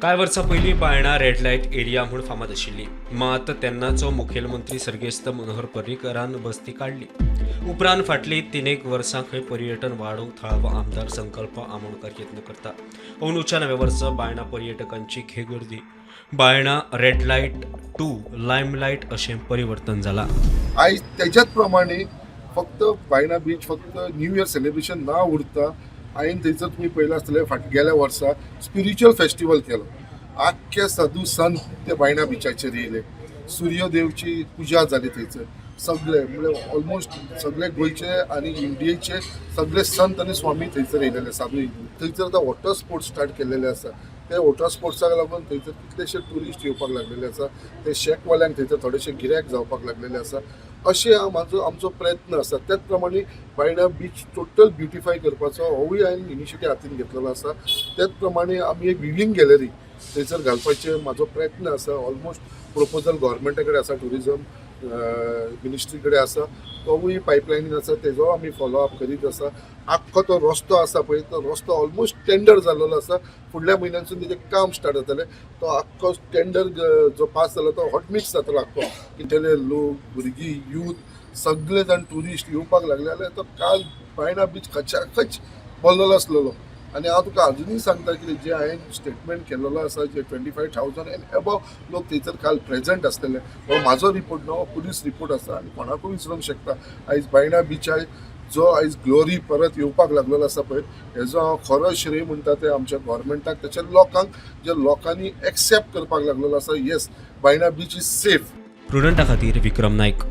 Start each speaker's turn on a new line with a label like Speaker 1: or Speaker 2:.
Speaker 1: कांय वर्सां पयलीं बायणां रेड लायट एरिया म्हूण फामाद आशिल्ली, मात तेन्नाचो मुखेलमंत्री सर्गेस्त मनोहर पर्रीकरान बस्ती काडली. उपरांत फाटलीं 3 वर्सां खंय पर्यटन वाडोवंक थळावो आमदार संकल्प आमोणकार यत्न करता. अंदूच्या नव्या वर्सा बायणां पर्यटकांची गर्दी बायणां रेड लायट टू लायमलायट अशें परिवर्तन जालां.
Speaker 2: आयज तेच्याच प्रमाणे फक्त बायणा बीच फक्त न्यू इयर सेलिब्रेशन ना उरता. हांवें थंयसर तुमी पळयलां आसतलें गेल्या वर्सा स्पिरिच्युअल फेस्टिवल केलो. आख्खे साधू संत ते बायणा बिचाचेर येयले. सूर्यदेवची पुजा जाली थंयसर. सगळे म्हणजे ऑलमोस्ट सगळे गोंयचे आनी इंडियेचे सगळे संत आनी स्वामी थंयसर येयलेले साधू. थंयसर आतां वॉटर स्पोर्ट्स स्टार्ट केलेले आसा. ते वॉटर स्पोर्ट्साक लागून थंयसर कितलेशे ट्युरिस्ट येवपाक लागलेले आसा. ते शेकवाल्यांक थंयसर थोडेशे गिरायक जावपाक लागलेले आसा. अशें आमचो प्रयत्न आसा. त्याच प्रमाणे बायणा बीच टोटल ब्युटिफाय करपाचो होवूय हांवें इनिशिएटीव हातीन घेतलेलो आसा. त्याच प्रमाणे आमी एक विवींग गॅलरी थंयसर घालपाचे म्हाजो प्रयत्न आसा. ऑलमोस्ट प्रोपोजल गव्हर्मेंटा कडेन आसा, टुरिजम मिनिस्ट्री कडेन आसा. तोवूय पायपलायनीन आसा, तेजो आमी फॉलोअप करीत आसा. आख्खो तो रस्तो आसा पळय, तो रस्तो ऑलमोस्ट टेंडर जाल्लो आसा. फुडल्या म्हयन्यासून तेजें काम स्टार्ट जातलें. तो आख्खो टेंडर जो पास जालो तो हॉट मिक्स जातलो आख्खो. इतले लोक, भुरगीं, यूथ सगळे जाण ट्युरिस्ट येवपाक लागले जाल्यार तो काल बायणा बीच खचाखच भरलेलो आसलेलो. आनी हांव तुका अजुनूय सांगता की जे हांवें स्टेटमेंट केलेलो आसा, जे 25,000 एंड अबव लोक थंयसर काल प्रेझेंट आसलेले. हो म्हाजो रिपोर्ट न्हू, हो पुलीस रिपोर्ट आसा आनी कोणाकूय विचारूंक शकता. आयज बायणा बीचार जो आयज ग्लोरी परत येवपाक लागलेलो आसा पळय, हेजो हांव खरो श्रेय म्हणटा ते आमच्या गव्हर्मेंटाक, त्याच्या लोकांक, जे लोकांनी एक्सेप्ट करपाक लागलेलो आसा. Yes, Baina beach is safe.
Speaker 1: प्रुडंटा खातीर विक्रम नायक.